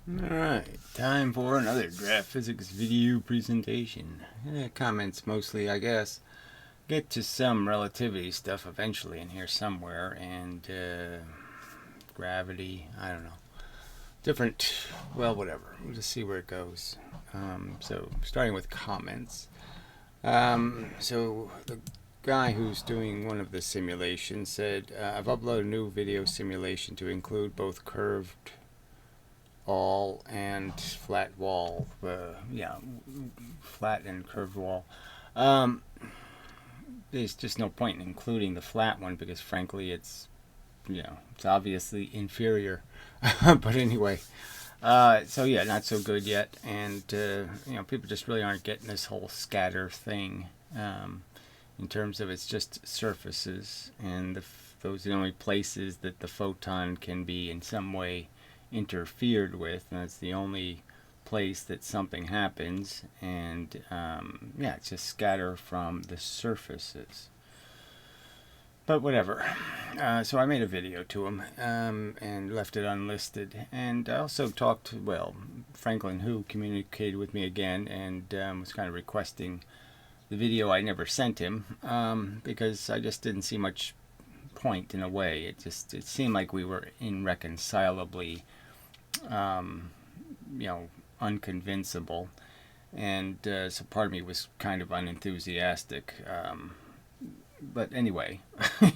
Alright, time for another draft physics video presentation. Comments mostly, I guess. Get to some relativity stuff eventually in here somewhere, and gravity, I don't know. Different, well, whatever. We'll just see where it goes. So, starting with comments. So, the guy who's doing one of the simulations said, I've uploaded a new video simulation to include both curved all and flat wall. Flat and curved wall. Um, there's just no point in including the flat one because, frankly, it's obviously inferior. But anyway, so yeah, not so good yet, and people just really aren't getting this whole scatter thing. In terms of it's just surfaces, and those are the only places that the photon can be in some way interfered with, and that's the only place that something happens, and it's just scatter from the surfaces. But whatever. So I made a video to him and left it unlisted. And I also talked to, Franklin, who communicated with me again and was kind of requesting the video I never sent him because I just didn't see much point in a way. It seemed like we were irreconcilably unconvincible, and so part of me was kind of unenthusiastic. But anyway, but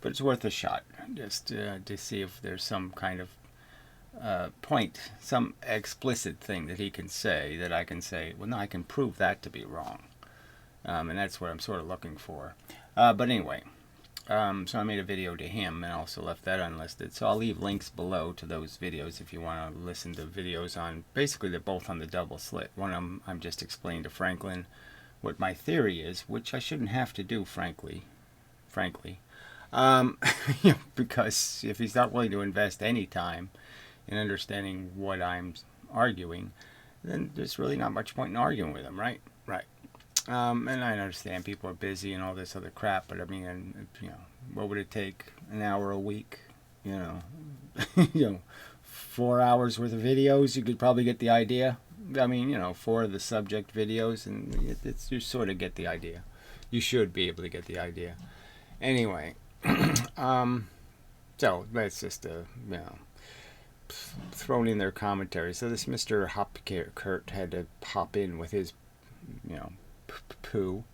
it's worth a shot just to see if there's some kind of point, some explicit thing that he can say that I can say, well, no, I can prove that to be wrong, and that's what I'm sort of looking for. But anyway. So I made a video to him and also left that unlisted. So I'll leave links below to those videos if you want to listen to videos on, basically they're both on the double slit. One of them I'm just explaining to Franklin what my theory is, which I shouldn't have to do, frankly. Because if he's not willing to invest any time in understanding what I'm arguing, then there's really not much point in arguing with him, right? Right. And I understand people are busy and all this other crap, but I mean, what would it take? An hour a week? 4 hours worth of videos, you could probably get the idea. I mean, 4 of the subject videos, and you sort of get the idea. You should be able to get the idea. Anyway, so that's just thrown in their commentary. So this Mr. Hopkert had to hop in with his, poo.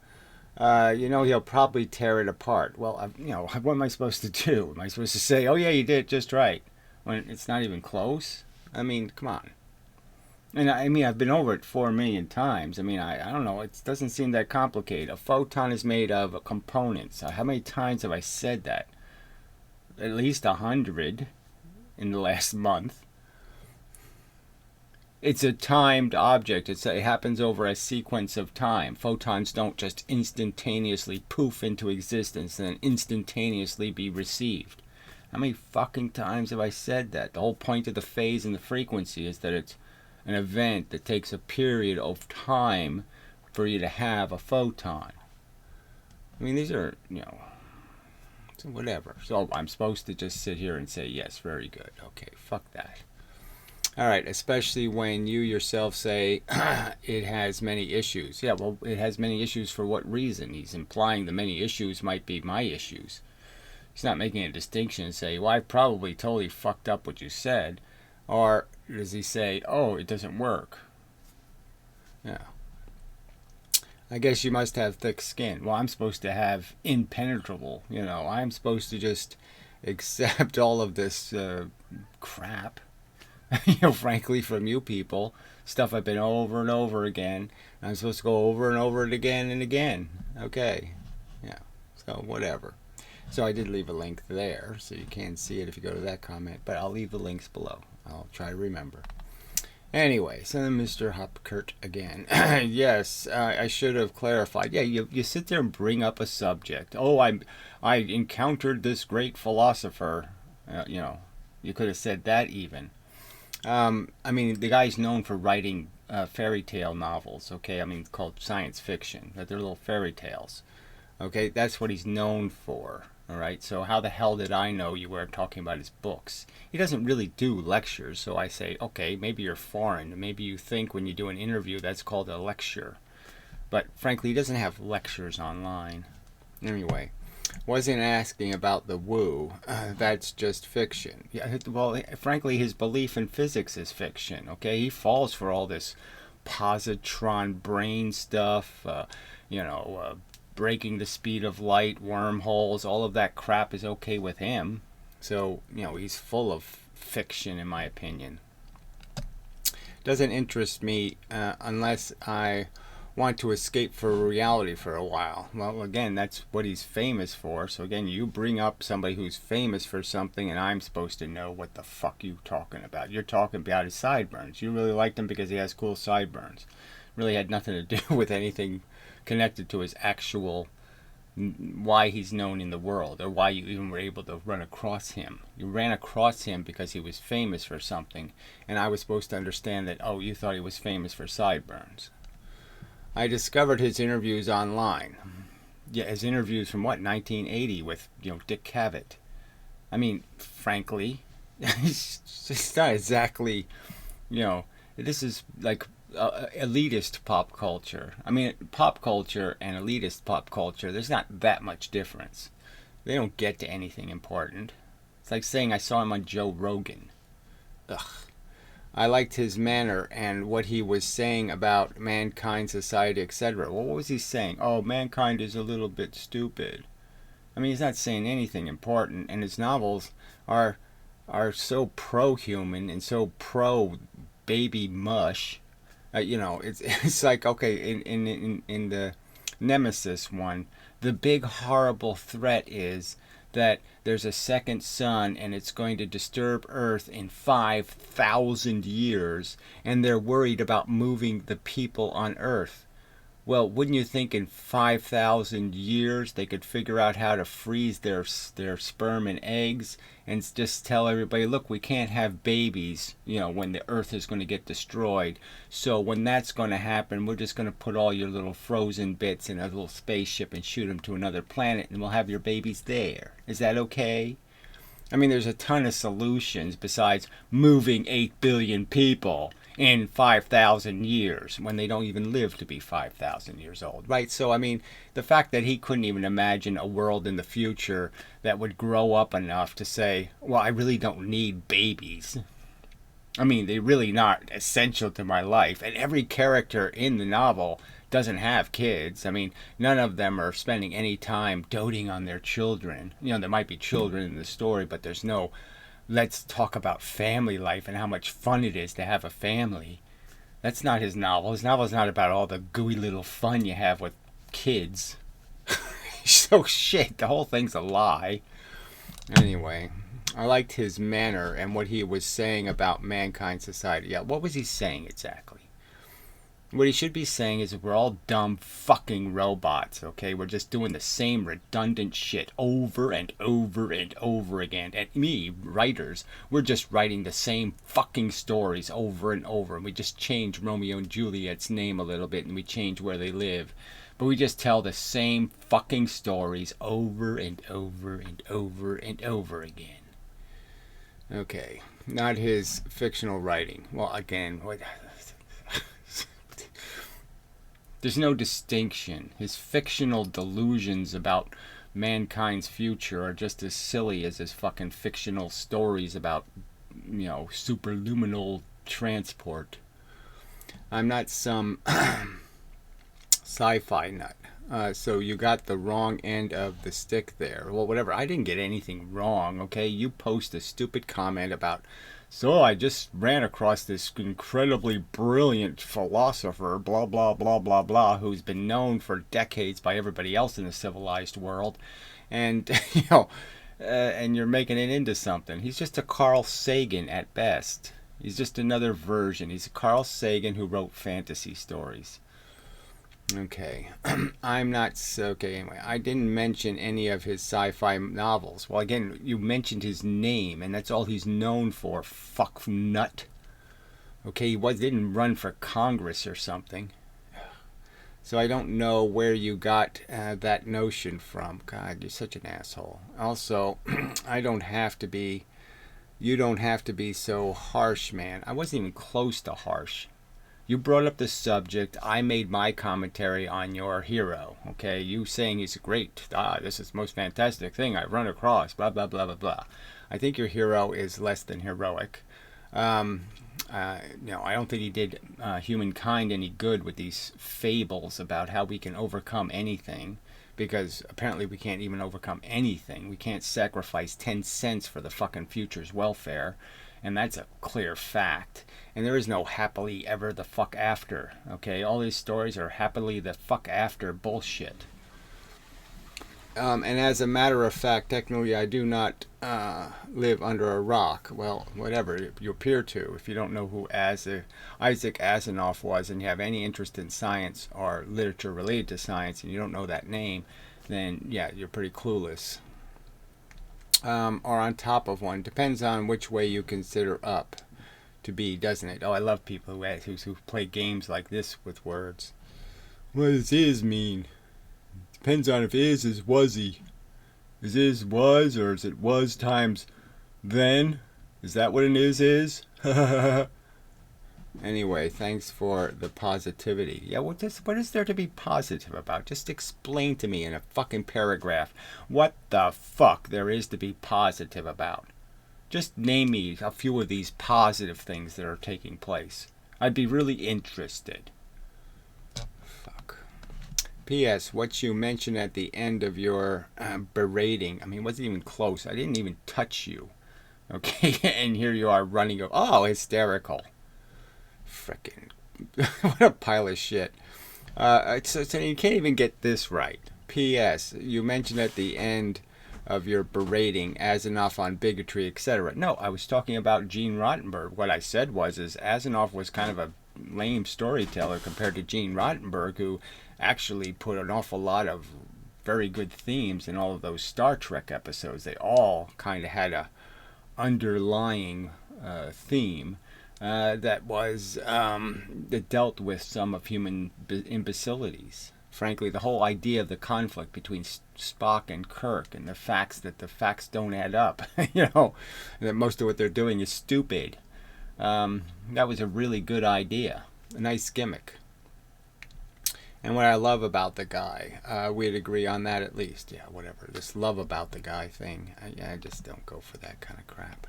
He'll probably tear it apart. Well, what am I supposed to do? Am I supposed to say, oh yeah, you did it just right, when it's not even close? I mean, come on. And I've been over it 4 million times. I mean, I don't know. It doesn't seem that complicated. A photon is made of components. How many times have I said that? At least 100 in the last month. It's a timed object. It happens over a sequence of time. Photons don't just instantaneously poof into existence and then instantaneously be received. How many fucking times have I said that? The whole point of the phase and the frequency is that it's an event that takes a period of time for you to have a photon. I mean, these are, so whatever. So I'm supposed to just sit here and say, yes, very good. Okay, fuck that. All right, especially when you yourself say it has many issues. Yeah, well, it has many issues for what reason? He's implying the many issues might be my issues. He's not making a distinction and say, well, I probably totally fucked up what you said. Or does he say, oh, it doesn't work? Yeah. I guess you must have thick skin. Well, I'm supposed to have impenetrable. I'm supposed to just accept all of this crap. Frankly, from you people, stuff I've been over and over again. I'm supposed to go over and over it again and again. Okay. Yeah. So, whatever. So, I did leave a link there, so you can see it if you go to that comment, but I'll leave the links below. I'll try to remember. Anyway, so then Mr. Hopkert again. Yes, I should have clarified. Yeah, you sit there and bring up a subject. Oh, I encountered this great philosopher. You could have said that even. I mean, the guy's known for writing fairy tale novels, okay? I mean, called science fiction. That they're little fairy tales, okay? That's what he's known for, All right, so how the hell did I know you were talking about his books? He doesn't really do lectures, so I say, okay, maybe you're foreign. Maybe you think when you do an interview that's called a lecture. But frankly, he doesn't have lectures online. Anyway, wasn't asking about the woo. That's just fiction. Yeah, well, frankly, his belief in physics is fiction. Okay, he falls for all this positron brain stuff. Breaking the speed of light, wormholes, all of that crap is okay with him. So he's full of fiction, in my opinion. Doesn't interest me unless I want to escape for reality for a while. Well, again, that's what he's famous for. So again, you bring up somebody who's famous for something, and I'm supposed to know what the fuck you talking about. You're talking about his sideburns. You really liked him because he has cool sideburns. Really had nothing to do with anything connected to his actual why he's known in the world, or why you even were able to run across him. You ran across him because he was famous for something, and I was supposed to understand that, oh, you thought he was famous for sideburns. I discovered his interviews online. Yeah, his interviews from 1980 with Dick Cavett. I mean, frankly, it's not exactly, this is like elitist pop culture. I mean, pop culture and elitist pop culture, there's not that much difference. They don't get to anything important. It's like saying I saw him on Joe Rogan. Ugh. I liked his manner and what he was saying about mankind, society, etc. Well, what was he saying? Oh, mankind is a little bit stupid. I mean, he's not saying anything important, and his novels are so pro-human and so pro-baby mush. It's like, okay, in the Nemesis one, the big horrible threat is that there's a second sun and it's going to disturb Earth in 5,000 years, and they're worried about moving the people on Earth. Well, wouldn't you think in 5,000 years they could figure out how to freeze their sperm and eggs and just tell everybody, look, we can't have babies, when the Earth is going to get destroyed. So when that's going to happen, we're just going to put all your little frozen bits in a little spaceship and shoot them to another planet, and we'll have your babies there. Is that okay? I mean, there's a ton of solutions besides moving 8 billion people in 5,000 years when they don't even live to be 5,000 years old, right? So, I mean, the fact that he couldn't even imagine a world in the future that would grow up enough to say, well, I really don't need babies. I mean, they're really not essential to my life. And every character in the novel doesn't have kids. I mean, none of them are spending any time doting on their children. There might be children in the story, but there's no, let's talk about family life and how much fun it is to have a family. That's not his novel. His novel is not about all the gooey little fun you have with kids. So shit, the whole thing's a lie. Anyway, I liked his manner and what he was saying about mankind, society. Yeah, what was he saying exactly? What he should be saying is that we're all dumb fucking robots, okay? We're just doing the same redundant shit over and over and over again. And me, writers, we're just writing the same fucking stories over and over. And we just change Romeo and Juliet's name a little bit, and we change where they live. But we just tell the same fucking stories over and over and over and over again. Okay, not his fictional writing. Well, again, there's no distinction. His fictional delusions about mankind's future are just as silly as his fucking fictional stories about, superluminal transport. I'm not some sci-fi nut. So you got the wrong end of the stick there. Well, whatever. I didn't get anything wrong, okay? You post a stupid comment about, so I just ran across this incredibly brilliant philosopher, blah, blah, blah, blah, blah, who's been known for decades by everybody else in the civilized world. And, and you're making it into something. He's just a Carl Sagan at best. He's just another version. He's a Carl Sagan who wrote fantasy stories. Okay, anyway, I didn't mention any of his sci-fi novels. Well, again, you mentioned his name, and that's all he's known for, fuck nut. Okay, he didn't run for Congress or something. So I don't know where you got that notion from. God, you're such an asshole. Also, I don't have to be. You don't have to be so harsh, man. I wasn't even close to harsh. You brought up the subject. I made my commentary on your hero. Okay, you saying he's great. This is the most fantastic thing I've run across. Blah blah blah blah blah. I think your hero is less than heroic. I don't think he did humankind any good with these fables about how we can overcome anything, because apparently we can't even overcome anything. We can't sacrifice 10 cents for the fucking future's welfare, and that's a clear fact. And there is no happily ever the fuck after, okay? All these stories are happily the fuck after bullshit. And as a matter of fact, technically, I do not live under a rock. Well, whatever, you appear to. If you don't know who Isaac Asimov was, and you have any interest in science or literature related to science, and you don't know that name, then yeah, you're pretty clueless. Or on top of one. Depends on which way you consider up to be, doesn't it? Oh, I love people who play games like this with words. What does is mean? Depends on if is wasy. Is was, or is it was times then? Is that what an is? Anyway, thanks for the positivity. Yeah, what is there to be positive about? Just explain to me in a fucking paragraph what the fuck there is to be positive about. Just name me a few of these positive things that are taking place. I'd be really interested. Fuck. P.S. What you mentioned at the end of your berating, I mean, it wasn't even close. I didn't even touch you. Okay, and here you are running. Oh, hysterical. Frickin'. What a pile of shit. So you can't even get this right. P.S. You mentioned at the end of your berating Asimov on bigotry, etc. No, I was talking about Gene Roddenberry. What I said was Asimov was kind of a lame storyteller compared to Gene Roddenberry, who actually put an awful lot of very good themes in all of those Star Trek episodes. They all kind of had a underlying theme that was that dealt with some of human imbecilities. Frankly, the whole idea of the conflict between Spock and Kirk, and the facts don't add up, that most of what they're doing is stupid. That was a really good idea, a nice gimmick. And what I love about the guy, we'd agree on that at least. Yeah, whatever. This love about the guy thing, I just don't go for that kind of crap.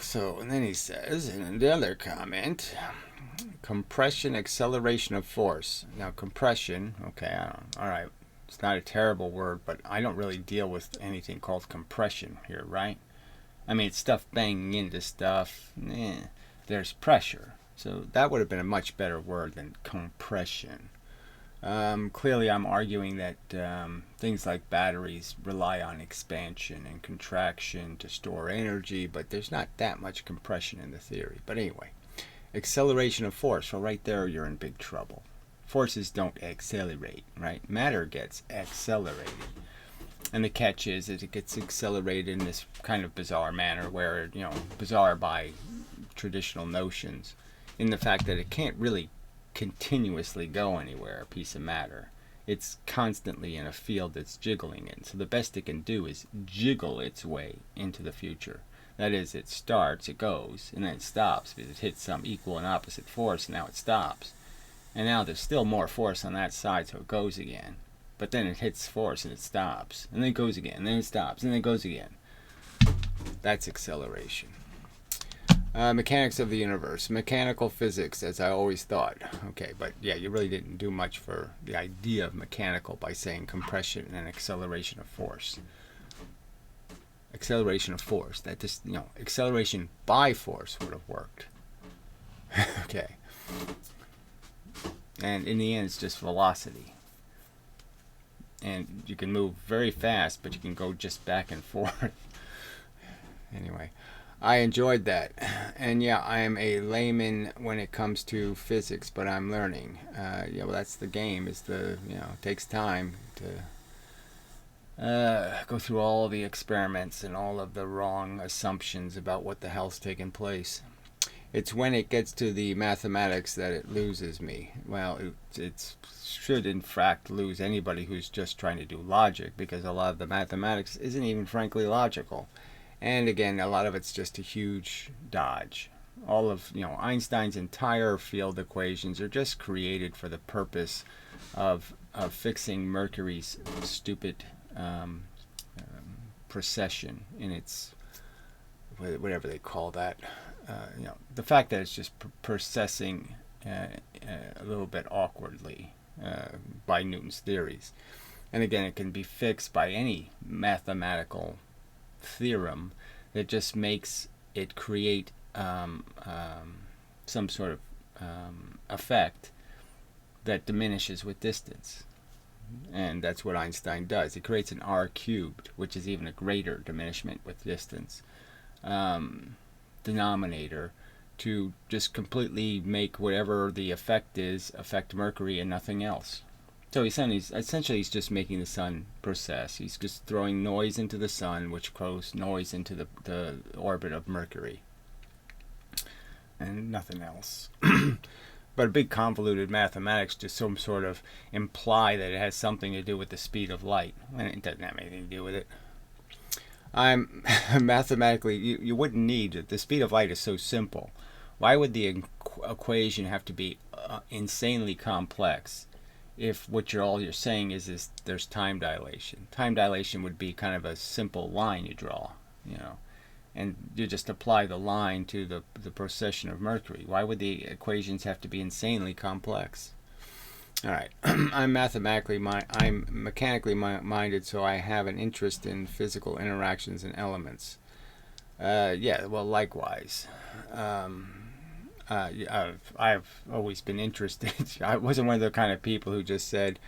So, and then he says, in another comment, compression, acceleration of force. Now, compression, okay, all right, it's not a terrible word, but I don't really deal with anything called compression here, right? I mean, it's stuff banging into stuff. There's pressure. So that would have been a much better word than compression. Clearly, I'm arguing that things like batteries rely on expansion and contraction to store energy, but there's not that much compression in the theory. But anyway, acceleration of force. Well, right there, you're in big trouble. Forces don't accelerate, right? Matter gets accelerated. And the catch is that it gets accelerated in this kind of bizarre manner where, bizarre by traditional notions, in the fact that it can't really continuously go anywhere, a piece of matter. It's constantly in a field that's jiggling in. So the best it can do is jiggle its way into the future. That is, it starts, it goes, and then it stops because it hits some equal and opposite force, and now it stops. And now there's still more force on that side, so it goes again. But then it hits force and it stops, and then it goes again, and then it stops, and then it goes again. That's acceleration. Mechanics of the universe. Mechanical physics, as I always thought. Okay, but yeah, you really didn't do much for the idea of mechanical by saying compression and acceleration of force. Acceleration of force. That just, acceleration by force would have worked. Okay. And in the end, it's just velocity. And you can move very fast, but you can go just back and forth. Anyway, I enjoyed that. And yeah, I am a layman when it comes to physics, but I'm learning. Well, that's the game. It takes time to go through all the experiments and all of the wrong assumptions about what the hell's taking place. It's when it gets to the mathematics that it loses me. Well, it should in fact lose anybody who's just trying to do logic, because a lot of the mathematics isn't even frankly logical. And again, a lot of it's just a huge dodge. All of Einstein's entire field equations are just created for the purpose of fixing Mercury's stupid precession in its whatever they call that. The fact that it's just processing a little bit awkwardly by Newton's theories. And again, it can be fixed by any mathematical theorem that just makes it create some sort of effect that diminishes with distance. And that's what Einstein does. He creates an r cubed, which is even a greater diminishment with distance, denominator, to just completely make whatever the effect is affect Mercury and nothing else. So essentially he's just making the sun precess. He's just throwing noise into the sun, which throws noise into the orbit of Mercury, and nothing else. But a big convoluted mathematics just some sort of imply that it has something to do with the speed of light, when it doesn't have anything to do with it. I'm mathematically, you wouldn't need it. The speed of light is so simple. Why would the equation have to be insanely complex if what you're saying is there's time dilation? Time dilation would be kind of a simple line you draw, and you just apply the line to the precession of Mercury. Why would the equations have to be insanely complex? All right, I'm mechanically minded, so I have an interest in physical interactions and elements. Yeah, well, likewise. I've always been interested. I wasn't one of the kind of people who just said,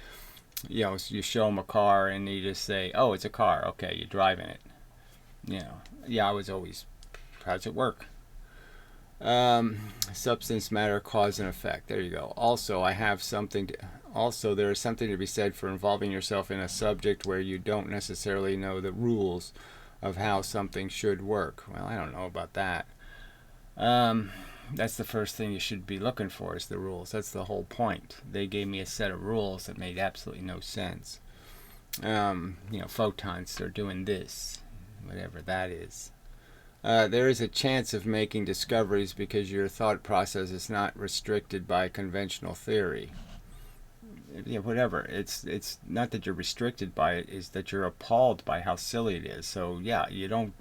you show them a car and you just say, oh, it's a car. Okay, you're driving it. Yeah, I was always, how does it work? Substance, matter, cause and effect. There you go. Also, there is something to be said for involving yourself in a subject where you don't necessarily know the rules of how something should work. Well, I don't know about that. That's the first thing you should be looking for, is the rules. That's the whole point. They gave me a set of rules that made absolutely no sense. Photons are doing this, whatever that is. There is a chance of making discoveries because your thought process is not restricted by conventional theory. Whatever. It's not that you're restricted by it, it's that you're appalled by how silly it is. So yeah, you don't.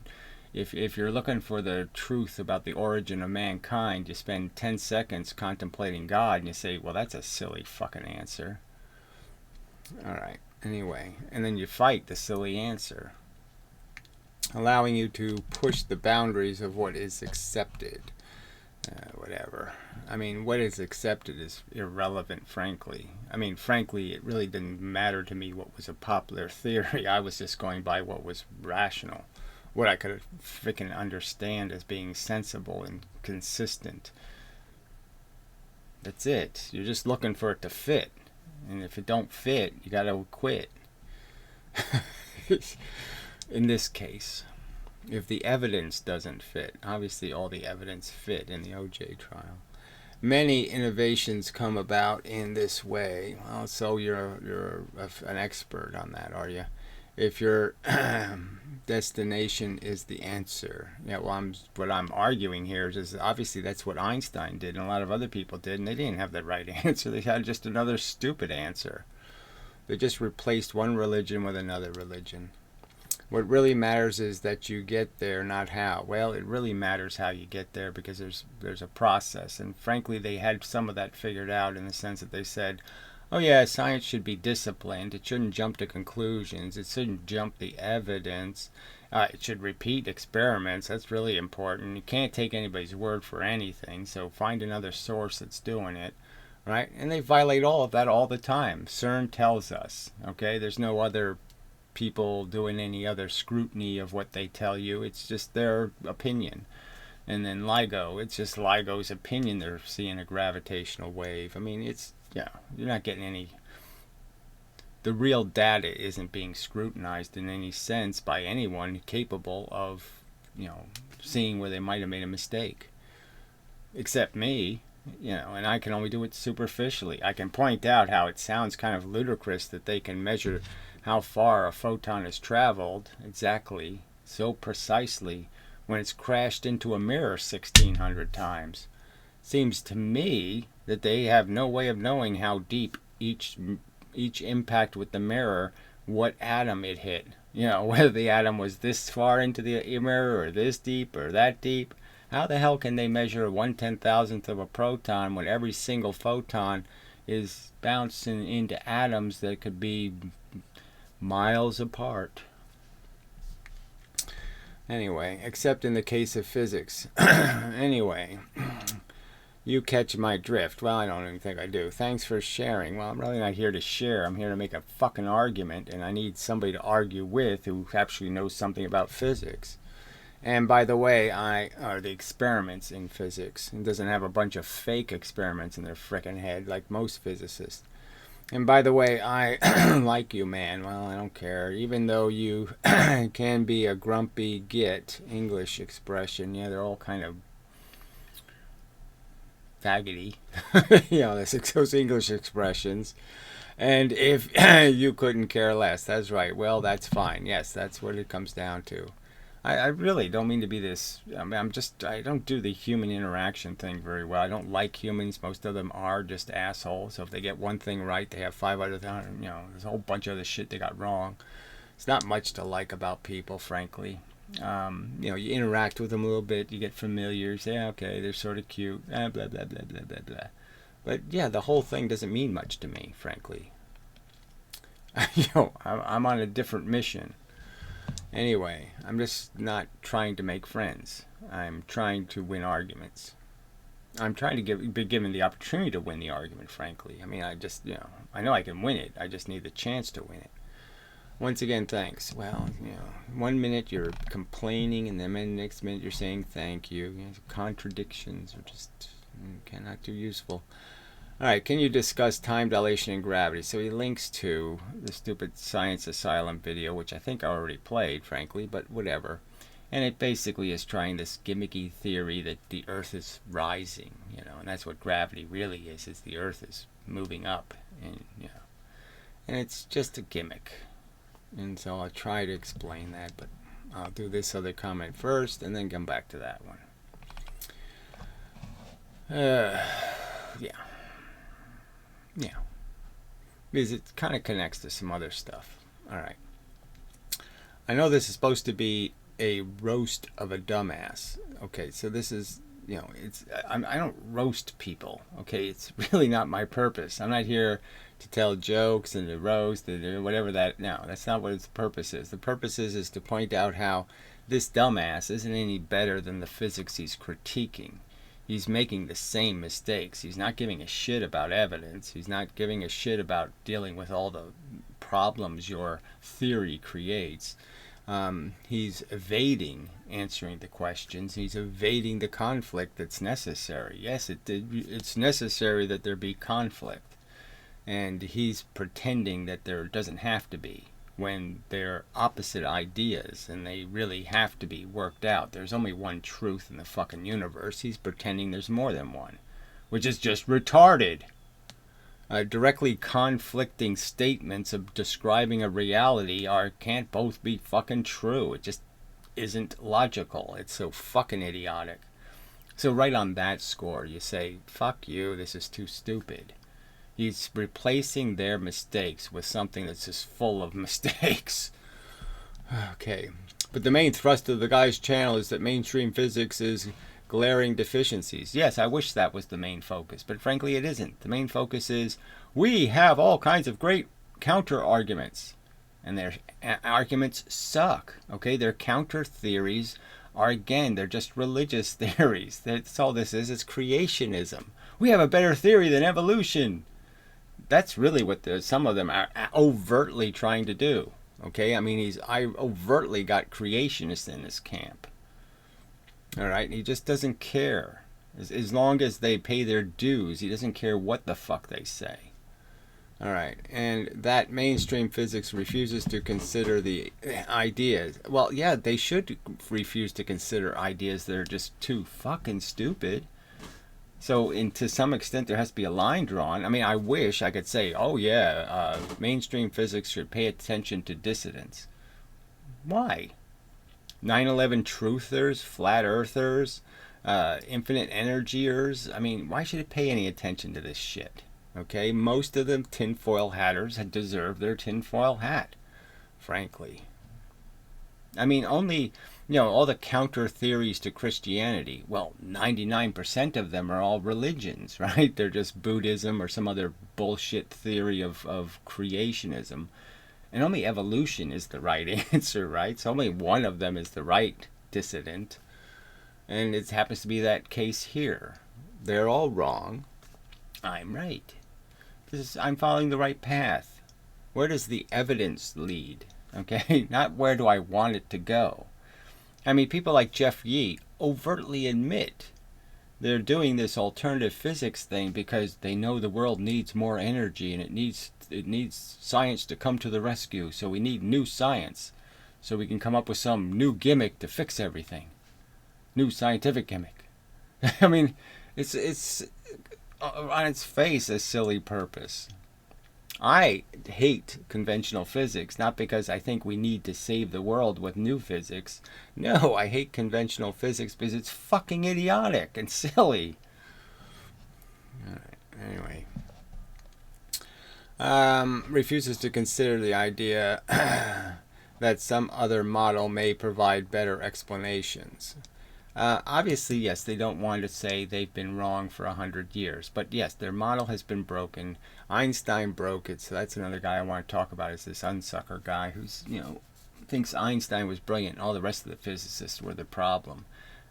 If you're looking for the truth about the origin of mankind, you spend 10 seconds contemplating God and you say, well, that's a silly fucking answer. Alright, anyway. And then you fight the silly answer, allowing you to push the boundaries of what is accepted. Whatever. I mean, what is accepted is irrelevant, frankly. Frankly, it really didn't matter to me what was a popular theory. I was just going by what was rational, what I could freaking understand as being sensible and consistent. That's it. You're just looking for it to fit. And if it don't fit, you gotta quit. In this case, if the evidence doesn't fit, obviously all the evidence fit in the OJ trial. Many innovations come about in this way. Well, so you're an expert on that, are you? If your destination is the answer. Yeah, well, what I'm arguing here is obviously that's what Einstein did and a lot of other people did, and they didn't have the right answer. They had just another stupid answer. They just replaced one religion with another religion. What really matters is that you get there, not how. Well, it really matters how you get there because there's a process. And frankly, they had some of that figured out in the sense that they said, oh yeah, science should be disciplined. It shouldn't jump to conclusions. It shouldn't jump the evidence. It should repeat experiments. That's really important. You can't take anybody's word for anything, so find another source that's doing it. Right? And they violate all of that all the time. CERN tells us, okay? There's no other people doing any other scrutiny of what they tell you. It's just their opinion. And then LIGO, it's just LIGO's opinion. They're seeing a gravitational wave. You're not getting any. The real data isn't being scrutinized in any sense by anyone capable of, seeing where they might have made a mistake. except me, and I can only do it superficially. I can point out how it sounds kind of ludicrous that they can measure how far a photon has traveled exactly, so precisely, when it's crashed into a mirror 1,600 times. Seems to me that they have no way of knowing how deep each impact with the mirror, what atom it hit. Whether the atom was this far into the mirror or this deep or that deep. How the hell can they measure 1/10,000th of a proton when every single photon is bouncing into atoms that could be miles apart? Anyway, except in the case of physics. Anyway, you catch my drift. Well, I don't even think I do. Thanks for sharing. Well, I'm really not here to share. I'm here to make a fucking argument, and I need somebody to argue with who actually knows something about physics. And by the way, are the experiments in physics. It doesn't have a bunch of fake experiments in their frickin' head like most physicists. And by the way, I like you, man. Well, I don't care. Even though you can be a grumpy git, English expression. Yeah, they're all kind of faggoty. Those English expressions. And if you couldn't care less, that's right. Well, that's fine. Yes, that's what it comes down to. I really don't mean to be this. I don't do the human interaction thing very well. I don't like humans. Most of them are just assholes. So if they get one thing right, they have 5 out of 10. There's a whole bunch of other shit they got wrong. It's not much to like about people, frankly. You interact with them a little bit. You get familiar. You say, yeah, okay, they're sort of cute. Blah, blah, blah, blah, blah, blah. But yeah, the whole thing doesn't mean much to me, frankly. I'm on a different mission. Anyway, I'm just not trying to make friends. I'm trying to win arguments. I'm trying to be given the opportunity to win the argument, frankly. I mean, I know I can win it. I just need the chance to win it. Once again, thanks. Well, 1 minute you're complaining, and then the next minute you're saying thank you. Contradictions are just not too useful. All right, can you discuss time dilation and gravity? So he links to the stupid Science Asylum video, which I think I already played, frankly, but whatever. And it basically is trying this gimmicky theory that the Earth is rising, and that's what gravity really is the Earth is moving up, and it's just a gimmick. And so I'll try to explain that, but I'll do this other comment first and then come back to that one. Yeah. Because it kind of connects to some other stuff. All right. I know this is supposed to be a roast of a dumbass. Okay, so this is, I don't roast people. Okay, it's really not my purpose. I'm not here to tell jokes and to roast and whatever that. No, that's not what its purpose is. The purpose is to point out how this dumbass isn't any better than the physics he's critiquing. He's making the same mistakes. He's not giving a shit about evidence. He's not giving a shit about dealing with all the problems your theory creates. He's evading answering the questions. He's evading the conflict that's necessary. Yes, it's necessary that there be conflict. And he's pretending that there doesn't have to be, when they're opposite ideas and they really have to be worked out. There's only one truth in the fucking universe. He's pretending there's more than one, which is just retarded. Directly conflicting statements of describing a reality can't both be fucking true. It just isn't logical. It's so fucking idiotic. So right on that score, you say, fuck you, this is too stupid. He's replacing their mistakes with something that's just full of mistakes. Okay. But the main thrust of the guy's channel is that mainstream physics is glaring deficiencies. Yes, I wish that was the main focus, but frankly it isn't. The main focus is we have all kinds of great counter arguments. And their arguments suck. Okay, their counter theories are, again, they're just religious theories. That's all this is. It's creationism. We have a better theory than evolution. That's really what some of them are overtly trying to do. Okay, I mean, I overtly got creationists in this camp. All right, he just doesn't care. As long as they pay their dues, he doesn't care what the fuck they say. All right, and that mainstream physics refuses to consider the ideas. Well, yeah, they should refuse to consider ideas that are just too fucking stupid. So, to some extent, there has to be a line drawn. I mean, I wish I could say, oh, yeah, mainstream physics should pay attention to dissidents. Why? 9/11 truthers, flat earthers, infinite energyers. I mean, why should it pay any attention to this shit? Okay, most of them tinfoil hatters had deserved their tinfoil hat, frankly. I mean, only, all the counter theories to Christianity, well, 99% of them are all religions, right? They're just Buddhism or some other bullshit theory of creationism. And only evolution is the right answer, right? So only one of them is the right dissident. And it happens to be that case here. They're all wrong. I'm right. I'm following the right path. Where does the evidence lead? Okay, not where do I want it to go. I mean, people like Jeff Yee overtly admit they're doing this alternative physics thing because they know the world needs more energy and it needs science to come to the rescue. So we need new science so we can come up with some new gimmick to fix everything. New scientific gimmick. I mean, it's on its face a silly purpose. I hate conventional physics, not because I think we need to save the world with new physics. No, I hate conventional physics because it's fucking idiotic and silly. Anyway. Refuses to consider the idea that some other model may provide better explanations. Obviously, yes, they don't want to say they've been wrong for 100 years. But yes, their model has been broken. Einstein broke it, so that's another guy I want to talk about, is this unsucker guy who's, thinks Einstein was brilliant and all the rest of the physicists were the problem.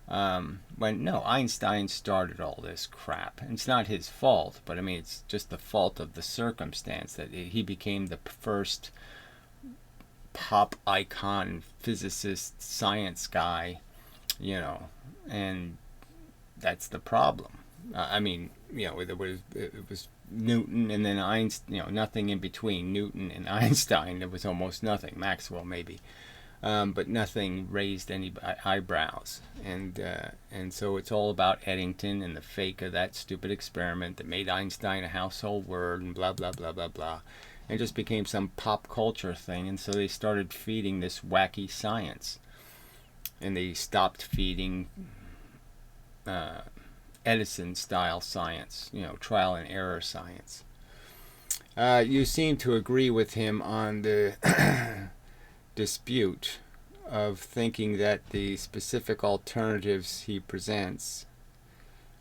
When, no, Einstein started all this crap. And it's not his fault, but I mean, it's just the fault of the circumstance that he became the first pop icon physicist science guy, and that's the problem. I mean, it was Newton and then Einstein, nothing in between Newton and Einstein. It was almost nothing. Maxwell maybe, but nothing raised any eyebrows. And so it's all about Eddington and the fake of that stupid experiment that made Einstein a household word and blah blah blah blah blah. It just became some pop culture thing, and so they started feeding this wacky science. And they stopped feeding Edison-style science, trial and error science. You seem to agree with him on the dispute of thinking that the specific alternatives he presents,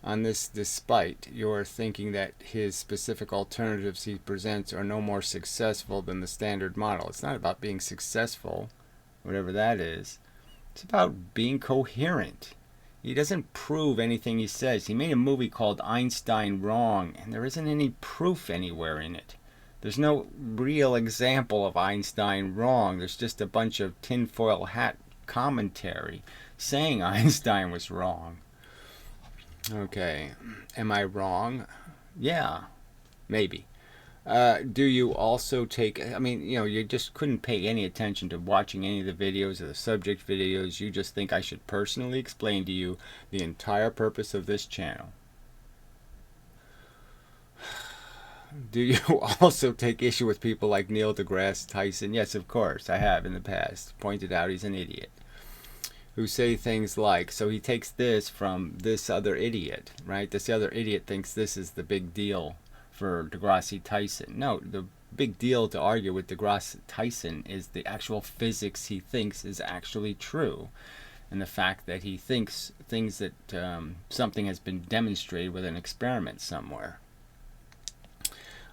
on this despite your thinking that his specific alternatives he presents are no more successful than the standard model. It's not about being successful, whatever that is. It's about being coherent. He doesn't prove anything he says. He made a movie called Einstein Wrong, and there isn't any proof anywhere in it. There's no real example of Einstein wrong. There's just a bunch of tinfoil hat commentary saying Einstein was wrong. Okay, am I wrong? Yeah, maybe. Do you also take, you just couldn't pay any attention to watching any of the videos or the subject videos. You just think I should personally explain to you the entire purpose of this channel. Do you also take issue with people like Neil deGrasse Tyson? Yes, of course, I have in the past pointed out he's an idiot. Who say things like, so he takes this from this other idiot, right? This other idiot thinks this is the big deal for deGrasse Tyson. No, the big deal to argue with deGrasse Tyson is the actual physics he thinks is actually true, and the fact that he thinks things that something has been demonstrated with an experiment somewhere.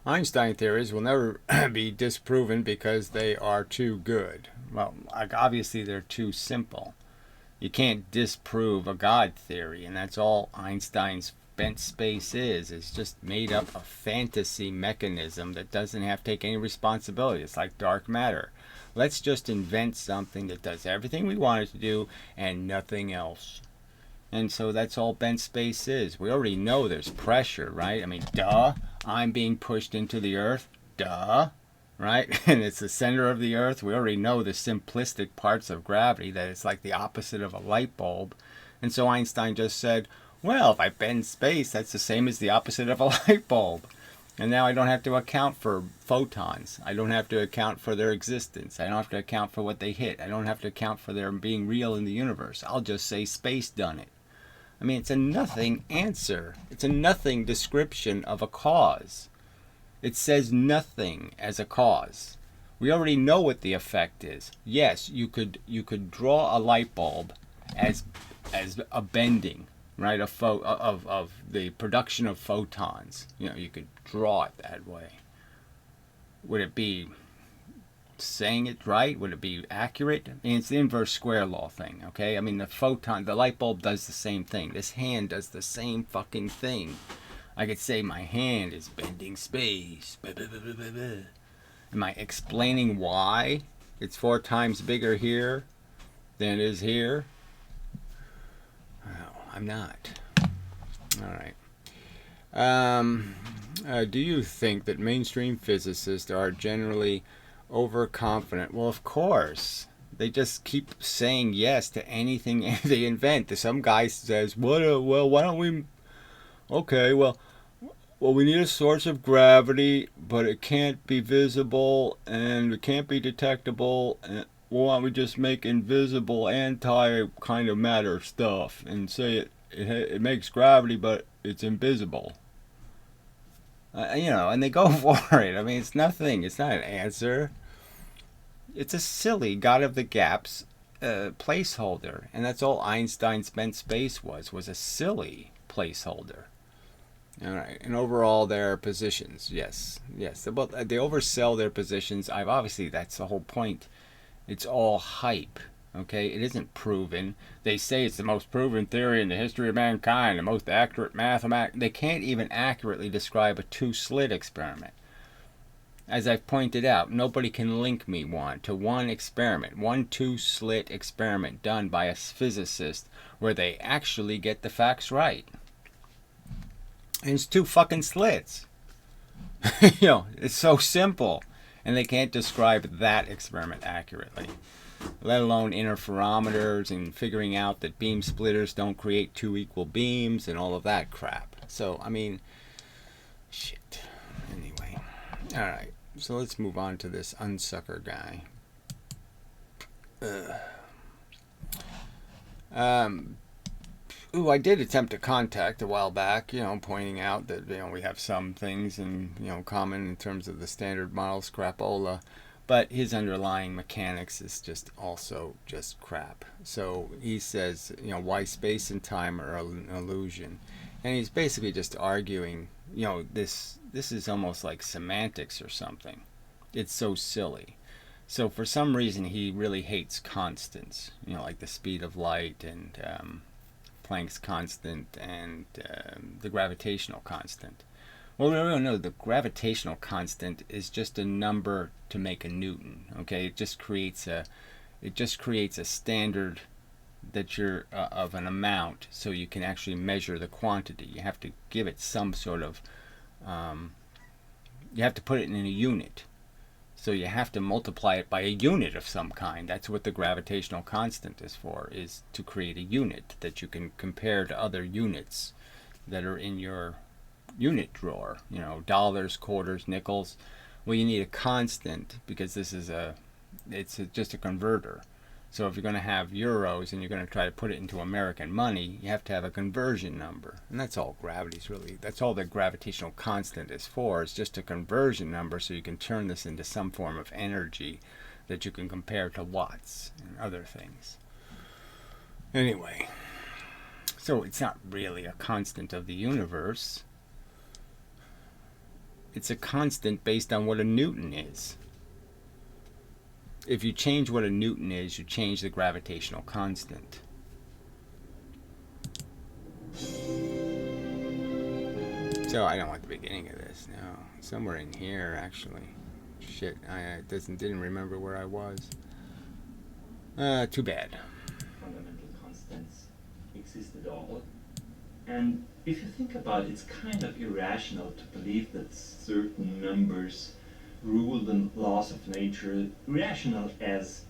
Einstein theories will never be disproven because they are too good. Well, obviously they're too simple. You can't disprove a God theory, and that's all Einstein's bent space is. It's just made up a fantasy mechanism that doesn't have to take any responsibility. It's like dark matter. Let's just invent something that does everything we want it to do and nothing else. And so that's all bent space is. We already know there's pressure, right? I mean, duh. I'm being pushed into the earth. Duh. Right? And it's the center of the earth. We already know the simplistic parts of gravity, that it's like the opposite of a light bulb. And so Einstein just said, Well, if I bend space, that's the same as the opposite of a light bulb. And now I don't have to account for photons. I don't have to account for their existence. I don't have to account for what they hit. I don't have to account for their being real in the universe. I'll just say space done it. I mean, it's a nothing answer. It's a nothing description of a cause. It says nothing as a cause. We already know what the effect is. Yes, you could draw a light bulb as a bending, right, of the production of photons. You know, you could draw it that way. Would it be saying it right? Would it be accurate? I mean, it's the inverse square law thing, okay? I mean, the light bulb does the same thing. This hand does the same fucking thing. I could say my hand is bending space. Am I explaining why it's 4 times bigger here than it is here? No, I'm not. All right. Do you think that mainstream physicists are generally overconfident? Well, of course. They just keep saying yes to anything they invent. Some guy says, well, why don't we... Okay, well, we need a source of gravity, but it can't be visible and it can't be detectable. And why don't we just make invisible anti kind of matter stuff and say it makes gravity, but it's invisible. And they go for it. I mean, it's nothing. It's not an answer. It's a silly God of the Gaps placeholder, and that's all Einstein spent space was a silly placeholder. All right, and overall their positions, yes, they oversell their positions. Obviously that's the whole point. It's all hype. Okay, it isn't proven. They say it's the most proven theory in the history of mankind, the most accurate mathematics. They can't even accurately describe a 2-slit experiment. As I've pointed out, nobody can link me to one experiment, one 2-slit experiment done by a physicist where they actually get the facts right. And it's 2 fucking slits. It's so simple. And they can't describe that experiment accurately. Let alone interferometers and figuring out that beam splitters don't create 2 equal beams and all of that crap. So, I mean, shit. Anyway. Alright. So let's move on to this unsucker guy. I did attempt to contact a while back, pointing out that, we have some things in, common in terms of the standard model scrapola, but his underlying mechanics is just also just crap. So he says, why space and time are an illusion. And he's basically just arguing, this is almost like semantics or something. It's so silly. So for some reason he really hates constants, like the speed of light and Planck's constant and the gravitational constant. Well, we don't know. The gravitational constant is just a number to make a Newton. Okay, it just creates a standard that you're of an amount, so you can actually measure the quantity. You have to give it some sort of. You have to put it in a unit. So you have to multiply it by a unit of some kind. That's what the gravitational constant is for, is to create a unit that you can compare to other units that are in your unit drawer. Dollars, quarters, nickels. Well, you need a constant because it's just a converter. So if you're going to have euros and you're going to try to put it into American money, you have to have a conversion number. And that's all that's all the gravitational constant is for. It's just a conversion number so you can turn this into some form of energy that you can compare to watts and other things. Anyway, so it's not really a constant of the universe. It's a constant based on what a Newton is. If you change what a Newton is, you change the gravitational constant. So I don't want the beginning of this. No, somewhere in here actually. Shit, I didn't remember where I was. Too bad. Fundamental constants exist at all. And if you think about it, it's kind of irrational to believe that certain numbers rule the laws of nature. Irrational as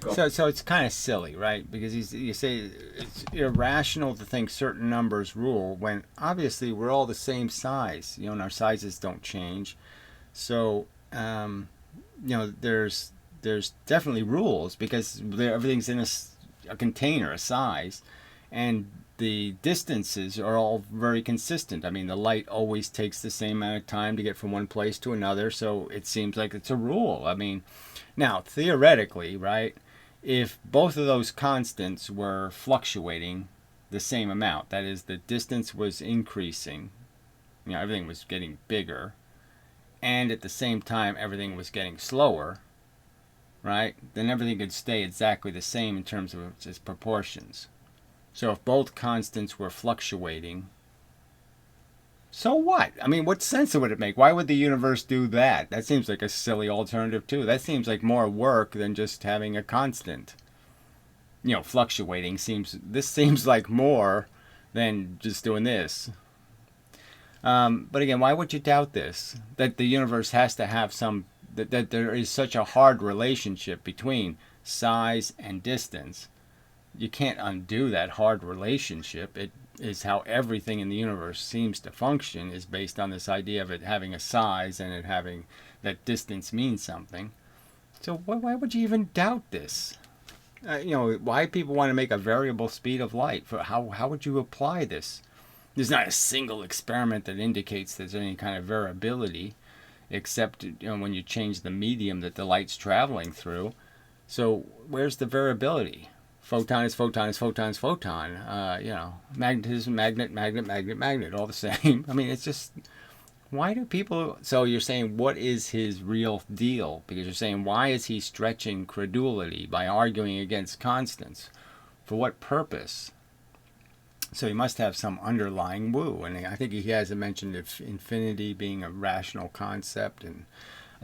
Go. So it's kind of silly, right? Because you say it's irrational to think certain numbers rule when obviously we're all the same size, and our sizes don't change. So there's definitely rules because everything's in a container, a size, and the distances are all very consistent. I mean, the light always takes the same amount of time to get from one place to another, so it seems like it's a rule. I mean, now theoretically, right, if both of those constants were fluctuating the same amount, that is, the distance was increasing, everything was getting bigger, and at the same time everything was getting slower, right, then everything could stay exactly the same in terms of its proportions. So if both constants were fluctuating, so what? I mean, what sense would it make? Why would the universe do that? That seems like a silly alternative too. That seems like more work than just having a constant. Fluctuating seems like more than just doing this. But again, why would you doubt this? That the universe has to have that there is such a hard relationship between size and distance. You can't undo that hard relationship. It is how everything in the universe seems to function, is based on this idea of it having a size and it having that distance means something. So why would you even doubt this? Why people want to make a variable speed of light? How would you apply this? There's not a single experiment that indicates there's any kind of variability, except when you change the medium that the light's traveling through. So where's the variability? Photon is photon is photon is photon. Magnetism, magnet, all the same. I mean, it's just, why do people... So you're saying, what is his real deal? Because you're saying, why is he stretching credulity by arguing against constants? For what purpose? So he must have some underlying woo. And I think he hasn't mentioned infinity being a rational concept. And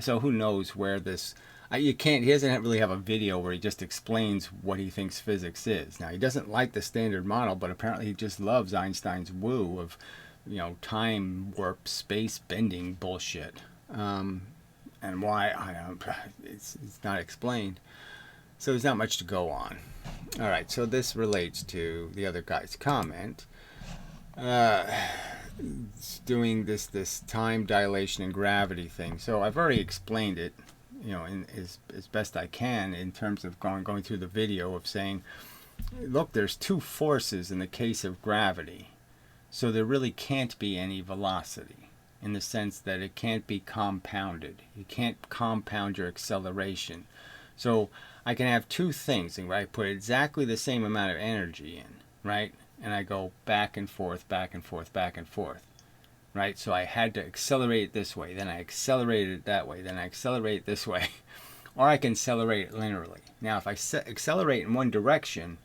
so who knows where this... He doesn't really have a video where he just explains what he thinks physics is. Now, he doesn't like the standard model, but apparently he just loves Einstein's woo of, time warp, space bending bullshit. And why, it's not explained. So there's not much to go on. All right, so this relates to the other guy's comment. Doing this time dilation and gravity thing. So I've already explained it, as best I can in terms of going through the video of saying, look, there's two forces in the case of gravity. So there really can't be any velocity in the sense that it can't be compounded. You can't compound your acceleration. So I can have two things, right? I put exactly the same amount of energy in, right? And I go back and forth, back and forth, back and forth, right? So I had to accelerate it this way, then I accelerated it that way, then I accelerate it this way. Or I can accelerate it linearly. Now, if I accelerate in one direction,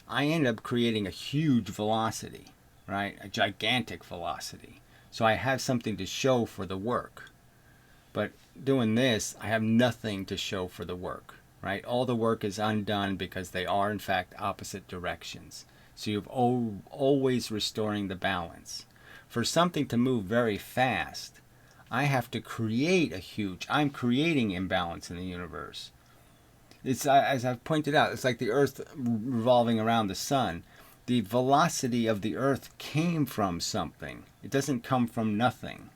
I end up creating a huge velocity, right? A gigantic velocity. So I have something to show for the work. But doing this, I have nothing to show for the work, right? All the work is undone because they are, in fact, opposite directions. So you're always restoring the balance. For something to move very fast, I have to create I'm creating imbalance in the universe. It's, as I've pointed out, it's like the Earth revolving around the sun. The velocity of the Earth came from something. It doesn't come from nothing.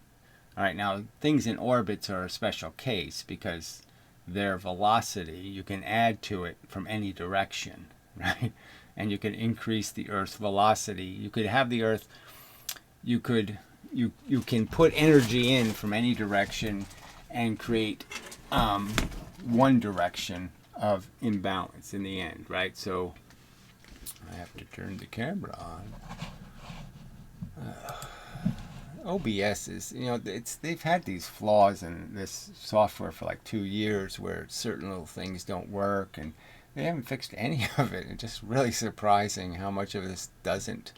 All right, now things in orbits are a special case because their velocity, you can add to it from any direction, right? And you can increase the Earth's velocity. You could have the Earth, you can put energy in from any direction and create one direction of imbalance in the end, right? So I have to turn the camera on. OBS is, they've had these flaws in this software for like 2 years where certain little things don't work, and they haven't fixed any of it. It's just really surprising how much of this doesn't,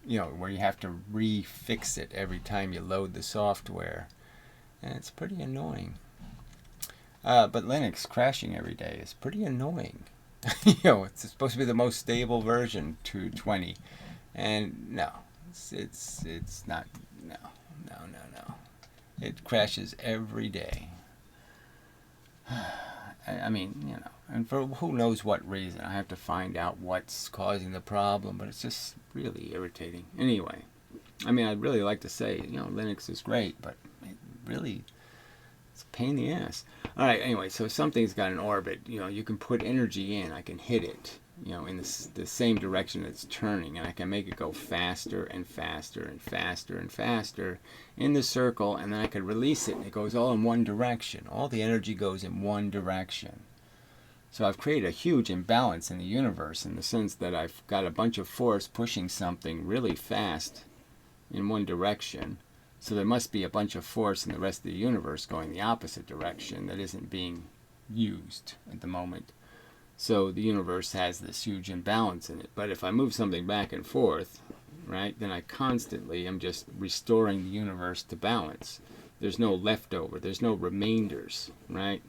where you have to refix it every time you load the software. And it's pretty annoying. But Linux crashing every day is pretty annoying. It's supposed to be the most stable version, 2.20. And no, it's not. No. It crashes every day. I mean, and for who knows what reason. I have to find out what's causing the problem, but it's just really irritating. Anyway, I mean, I'd really like to say, Linux is great, but it really, it's a pain in the ass. All right, anyway, so something's got an orbit. You can put energy in. I can hit it, in the same direction it's turning, and I can make it go faster and faster and faster and faster in the circle, and then I could release it, and it goes all in one direction. All the energy goes in one direction. So I've created a huge imbalance in the universe in the sense that I've got a bunch of force pushing something really fast in one direction. So there must be a bunch of force in the rest of the universe going the opposite direction that isn't being used at the moment. So the universe has this huge imbalance in it. But if I move something back and forth, right, then I constantly am just restoring the universe to balance. There's no leftover. There's no remainders, right?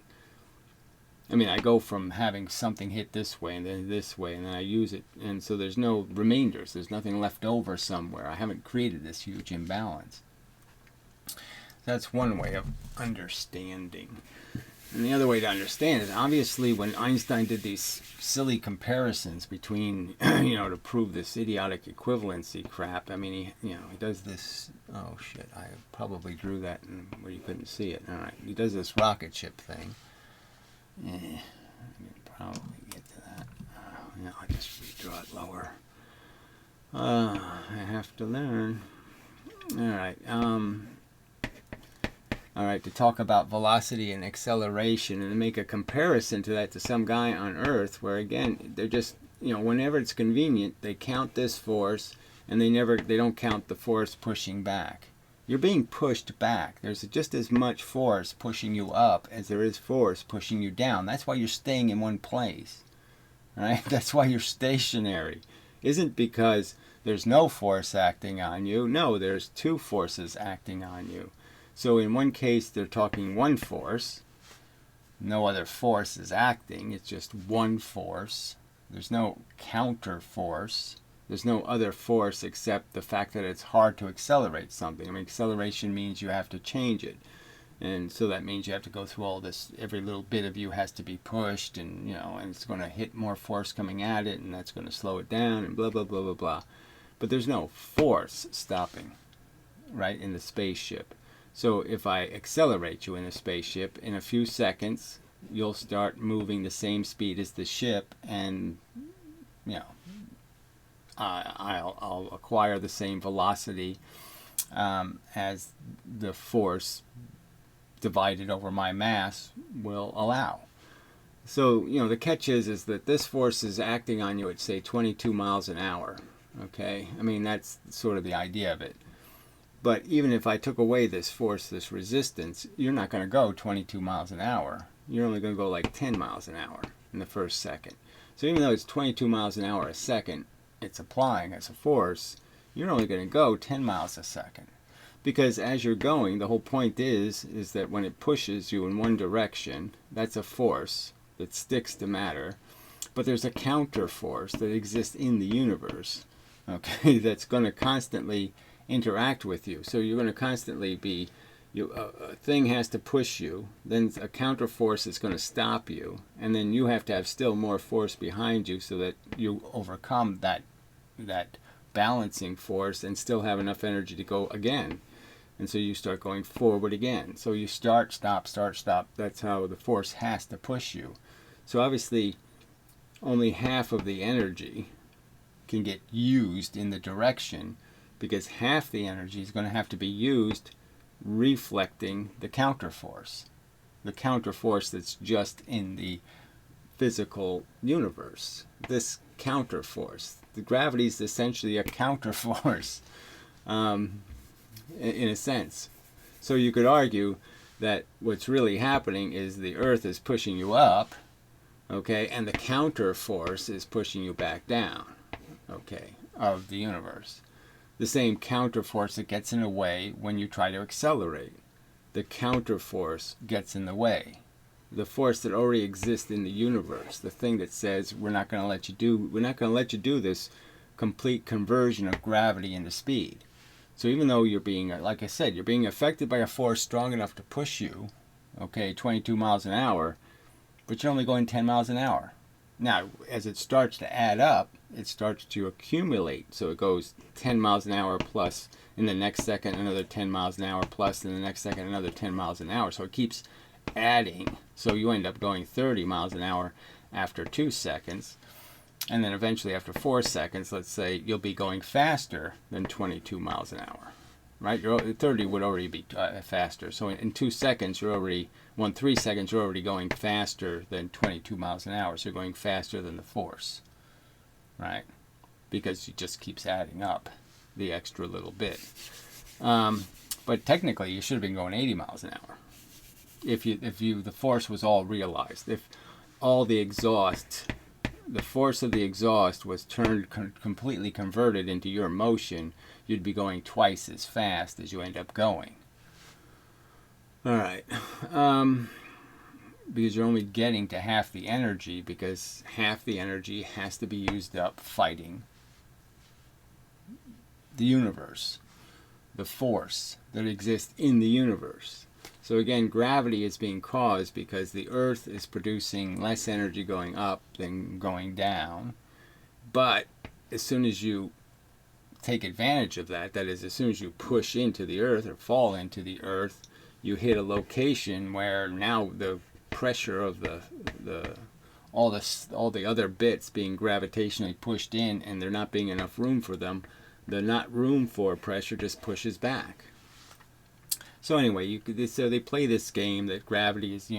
I mean, I go from having something hit this way and then this way, and then I use it. And so there's no remainders. There's nothing left over somewhere. I haven't created this huge imbalance. That's one way of understanding. And the other way to understand is, obviously, when Einstein did these silly comparisons between, to prove this idiotic equivalency crap, I mean, he does this, oh shit, I probably drew that where you couldn't see it. All right, he does this rocket ship thing. I can probably get to that. I'll just redraw it lower. I have to learn. All right, to talk about velocity and acceleration and to make a comparison to that to some guy on Earth where, again, they're just, whenever it's convenient, they count this force and they don't count the force pushing back. You're being pushed back. There's just as much force pushing you up as there is force pushing you down. That's why you're staying in one place, right? That's why you're stationary. Isn't because there's no force acting on you. No, there's two forces acting on you. So in one case, they're talking one force. No other force is acting. It's just one force. There's no counter force. There's no other force except the fact that it's hard to accelerate something. I mean, acceleration means you have to change it. And so that means you have to go through all this. Every little bit of you has to be pushed, and, and it's going to hit more force coming at it, and that's going to slow it down, and blah, blah, blah, blah, blah. But there's no force stopping, right, in the spaceship. So if I accelerate you in a spaceship, in a few seconds, you'll start moving the same speed as the ship, and, I'll acquire the same velocity as the force divided over my mass will allow. So, the catch is that this force is acting on you at, say, 22 miles an hour. Okay? I mean, that's sort of the idea of it. But even if I took away this force, this resistance, you're not going to go 22 miles an hour. You're only going to go like 10 miles an hour in the first second. So even though it's 22 miles an hour a second, it's applying as a force, you're only going to go 10 miles a second. Because as you're going, the whole point is that when it pushes you in one direction, that's a force that sticks to matter. But there's a counter force that exists in the universe, okay, that's going to constantly interact with you. So you're going to constantly be, a thing has to push you, then a counter force is going to stop you, and then you have to have still more force behind you so that you overcome that balancing force and still have enough energy to go again. And so you start going forward again. So you start, stop, start, stop. That's how the force has to push you. So obviously only half of the energy can get used in the direction, because half the energy is going to have to be used reflecting the counterforce. The counterforce that's just in the physical universe. This counterforce. The gravity is essentially a counterforce, in a sense. So you could argue that what's really happening is the Earth is pushing you up, okay, and the counterforce is pushing you back down, okay, of the universe. The same counterforce that gets in the way when you try to accelerate. The counterforce gets in the way. The force that already exists in the universe, the thing that says we're not going to let you do this complete conversion of gravity into speed. So even though you're being, like I said, you're being affected by a force strong enough to push you, okay, 22 miles an hour, but you're only going 10 miles an hour. Now, as it starts to add up, it starts to accumulate. So it goes 10 miles an hour plus, in the next second another 10 miles an hour plus, in the next second another 10 miles an hour. So it keeps adding. So you end up going 30 miles an hour after 2 seconds. And then eventually after 4 seconds, let's say, you'll be going faster than 22 miles an hour. Right? 30 would already be faster. So in 2 seconds, you're already, 3 seconds, you're already going faster than 22 miles an hour. So you're going faster than the force. Right? Because it just keeps adding up the extra little bit. But technically, you should have been going 80 miles an hour. If the force was all realized. If all the exhaust, the force of the exhaust was turned completely converted into your motion, you'd be going twice as fast as you end up going. All right. Because you're only getting to half the energy, because half the energy has to be used up fighting the universe, the force that exists in the universe. So again, gravity is being caused because the Earth is producing less energy going up than going down. But as soon as you take advantage of that, that is, as soon as you push into the Earth or fall into the Earth, you hit a location where now the pressure of all the other bits being gravitationally pushed in, and there not being enough room for them, the not room for pressure just pushes back. So anyway, so they play this game that gravity is,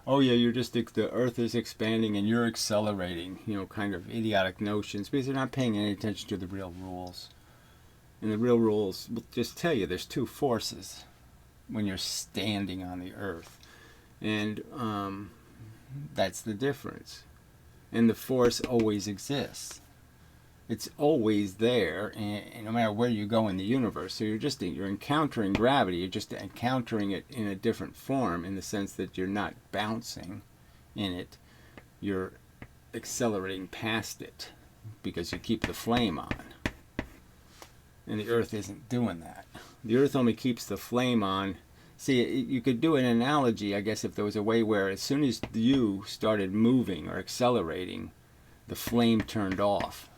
oh yeah, the Earth is expanding and you're accelerating, kind of idiotic notions, because they're not paying any attention to the real rules. And the real rules will just tell you there's two forces when you're standing on the Earth. And that's the difference. And the force always exists. It's always there, and no matter where you go in the universe. So you're encountering gravity. You're just encountering it in a different form, in the sense that you're not bouncing in it. You're accelerating past it because you keep the flame on. And the Earth isn't doing that. The Earth only keeps the flame on. See, you could do an analogy, I guess, if there was a way where as soon as you started moving or accelerating, the flame turned off.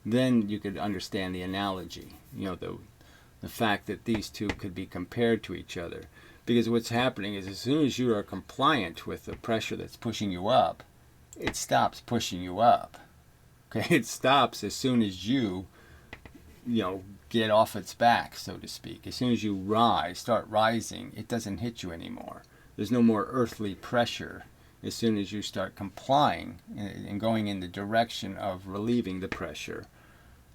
Then you could understand the analogy, the fact that these two could be compared to each other. Because what's happening is, as soon as you are compliant with the pressure that's pushing you up, it stops pushing you up. Okay, it stops as soon as you get off its back, so to speak. As soon as you start rising, it doesn't hit you anymore. There's no more earthly pressure. As soon as you start complying and going in the direction of relieving the pressure,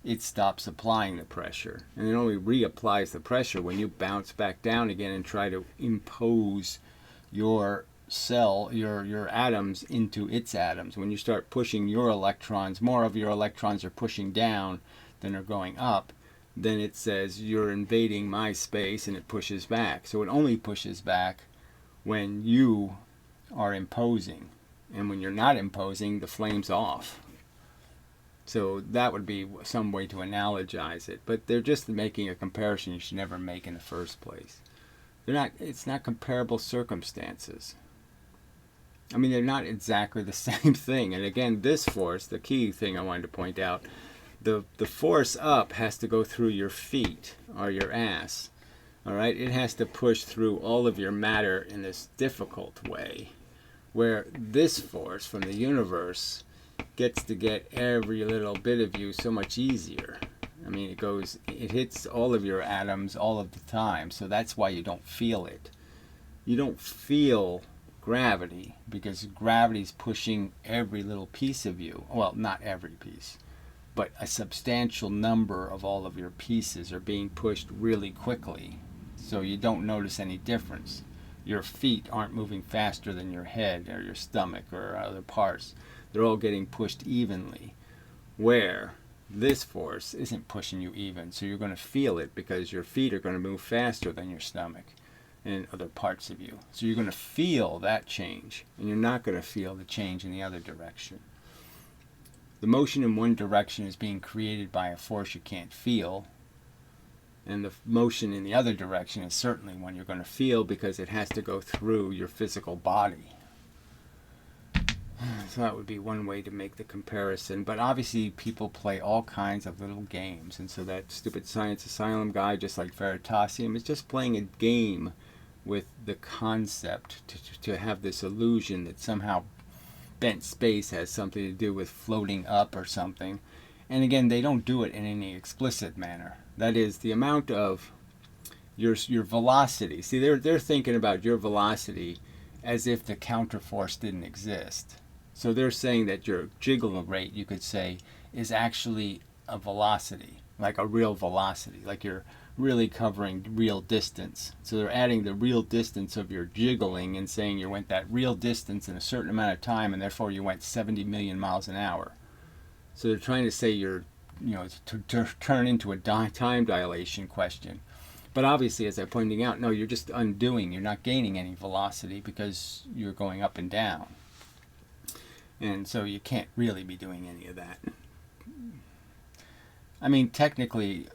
it stops applying the pressure. And it only reapplies the pressure when you bounce back down again and try to impose your cell, your atoms into its atoms. When you start pushing your electrons, more of your electrons are pushing down than are going up, then it says you're invading my space, and it pushes back. So it only pushes back when you are imposing. And when you're not imposing, the flame's off. So that would be some way to analogize it. But they're just making a comparison you should never make in the first place. It's not comparable circumstances. I mean, they're not exactly the same thing. And again, this force, the key thing I wanted to point out, the force up has to go through your feet or your ass. All right? It has to push through all of your matter in this difficult way, where this force from the universe gets to get every little bit of you so much easier. I mean, it hits all of your atoms all of the time, so that's why you don't feel it. You don't feel gravity because gravity's pushing every little piece of you. Well, not every piece, but a substantial number of all of your pieces are being pushed really quickly, so you don't notice any difference. Your feet aren't moving faster than your head or your stomach or other parts. They're all getting pushed evenly, where this force isn't pushing you even. So you're going to feel it because your feet are going to move faster than your stomach and other parts of you. So you're going to feel that change, and you're not going to feel the change in the other direction. The motion in one direction is being created by a force you can't feel, and the motion in the other direction is certainly one you're going to feel because it has to go through your physical body. So that would be one way to make the comparison. But obviously, people play all kinds of little games. And so that stupid Science Asylum guy, just like Veritasium, is just playing a game with the concept to have this illusion that somehow bent space has something to do with floating up or something. And again, they don't do it in any explicit manner. That is, the amount of your velocity. See, they're thinking about your velocity as if the counterforce didn't exist. So they're saying that your jiggle rate, you could say, is actually a velocity, like a real velocity, like you're really covering real distance. So they're adding the real distance of your jiggling and saying you went that real distance in a certain amount of time, and therefore you went 70 million miles an hour. So they're trying to say you're, to turn into a time dilation question. But obviously, as I'm pointing out, no, you're just undoing. You're not gaining any velocity because you're going up and down. And so you can't really be doing any of that. I mean, technically,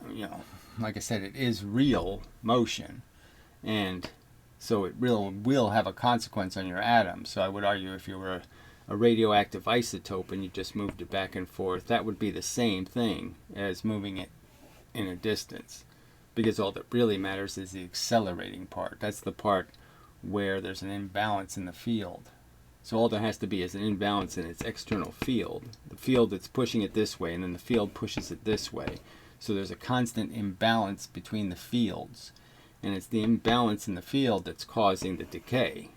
like I said, it is real motion. And so it will have a consequence on your atoms. So I would argue if you were a radioactive isotope and you just moved it back and forth, that would be the same thing as moving it in a distance. Because all that really matters is the accelerating part. That's the part where there's an imbalance in the field. So all there has to be is an imbalance in its external field. The field that's pushing it this way, and then the field pushes it this way. So there's a constant imbalance between the fields. And it's the imbalance in the field that's causing the decay.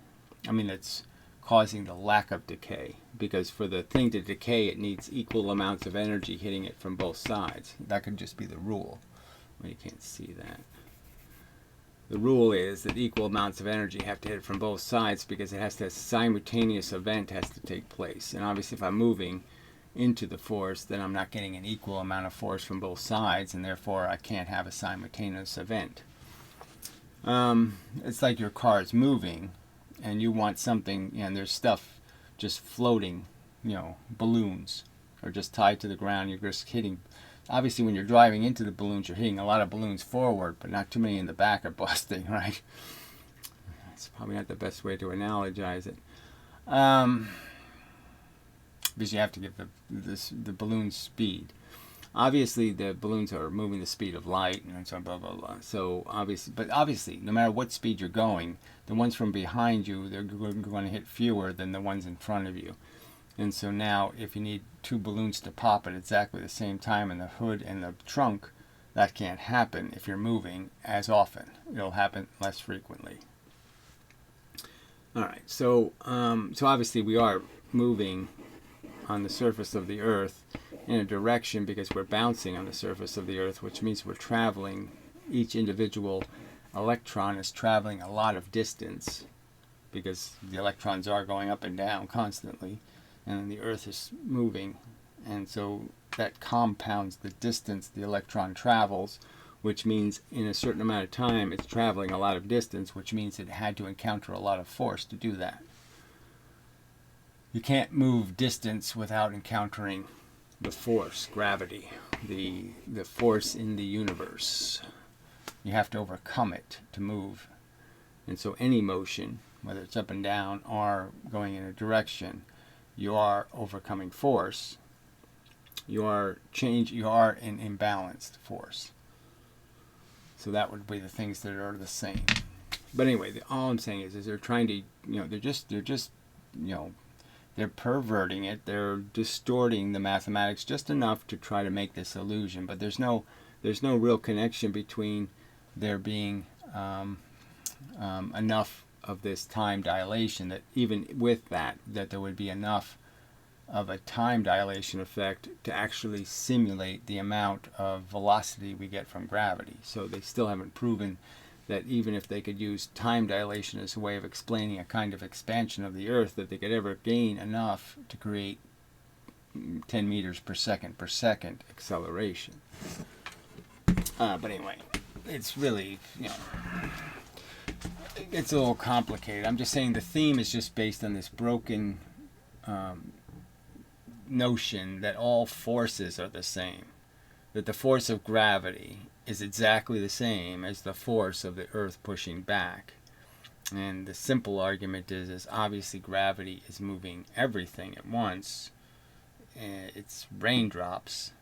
That's causing the lack of decay. Because for the thing to decay, it needs equal amounts of energy hitting it from both sides. That could just be the rule. Well, you can't see that. The rule is that equal amounts of energy have to hit it from both sides because it has to, a simultaneous event has to take place. And obviously if I'm moving into the force, then I'm not getting an equal amount of force from both sides, and therefore I can't have a simultaneous event. It's like your car is moving and you want something, and there's stuff just floating, balloons, or just tied to the ground. You're just hitting. Obviously, when you're driving into the balloons, you're hitting a lot of balloons forward, but not too many in the back are busting, right? It's probably not the best way to analogize it. Because you have to give the balloon speed. Obviously, the balloons are moving the speed of light, and so blah, blah, blah. So, obviously, no matter what speed you're going, the ones from behind you, they're going to hit fewer than the ones in front of you. And so now, if you need two balloons to pop at exactly the same time in the hood and the trunk, that can't happen if you're moving as often. It'll happen less frequently. All right, so obviously we are moving on the surface of the Earth in a direction because we're bouncing on the surface of the Earth, which means we're traveling. Each individual electron is traveling a lot of distance because the electrons are going up and down constantly. And the Earth is moving, and so that compounds the distance the electron travels, which means in a certain amount of time it's traveling a lot of distance, which means it had to encounter a lot of force to do that. You can't move distance without encountering the force, gravity, the force in the universe. You have to overcome it to move. And so any motion, whether it's up and down or going in a direction, you are overcoming force. You are an imbalanced force. So that would be the things that are the same. But anyway, all I'm saying is they're trying to, they're perverting it. They're distorting the mathematics just enough to try to make this illusion. But there's no real connection between there being enough of this time dilation, that even with that there would be enough of a time dilation effect to actually simulate the amount of velocity we get from gravity. So they still haven't proven that even if they could use time dilation as a way of explaining a kind of expansion of the Earth, that they could ever gain enough to create 10 meters per second acceleration. But anyway, it's really, it's a little complicated. I'm just saying the theme is just based on this broken notion that all forces are the same. That the force of gravity is exactly the same as the force of the Earth pushing back. And the simple argument is obviously gravity is moving everything at once. It's raindrops,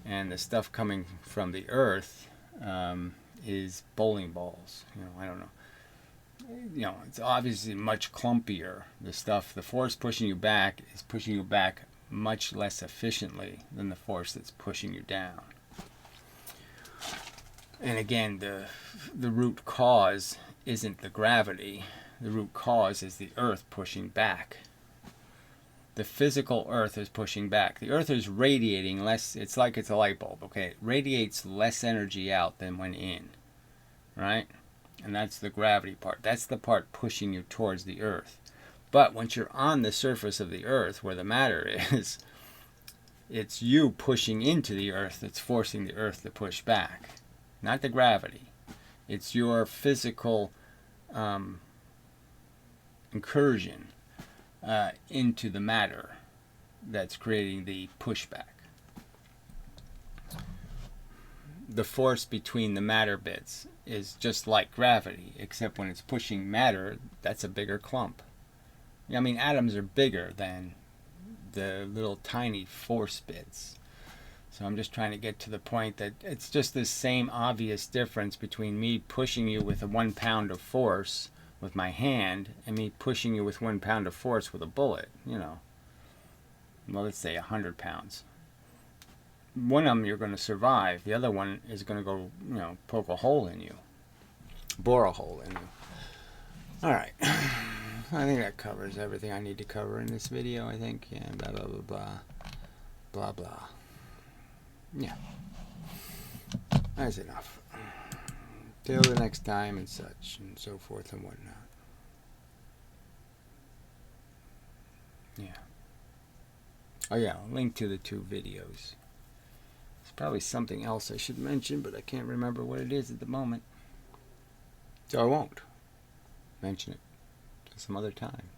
and the stuff coming from the Earth is bowling balls. I don't know. It's obviously much clumpier. The force pushing you back is pushing you back much less efficiently than the force that's pushing you down. And again, the root cause isn't the gravity. The root cause is the Earth pushing back. The physical Earth is pushing back. The Earth is radiating less. It's like it's a light bulb, okay? It radiates less energy out than went in, right? And that's the gravity part. That's the part pushing you towards the Earth. But once you're on the surface of the Earth, where the matter is, it's you pushing into the Earth that's forcing the Earth to push back. Not the gravity. It's your physical incursion into the matter that's creating the pushback. The force between the matter bits is just like gravity, except when it's pushing matter, that's a bigger clump. I mean, atoms are bigger than the little tiny force bits. So I'm just trying to get to the point that it's just the same obvious difference between me pushing you with a 1 pound of force with my hand and me pushing you with 1 pound of force with a bullet, Well, let's say 100 pounds. One of them you're going to survive. The other one is going to go, poke a hole in you. Bore a hole in you. All right. I think that covers everything I need to cover in this video, I think. Yeah, blah, blah, blah, blah. Blah, blah. Yeah. That's enough. Till the next time and such and so forth and whatnot. Yeah. Oh yeah, I'll link to the 2 videos. There's probably something else I should mention, but I can't remember what it is at the moment. So I won't mention it till some other time.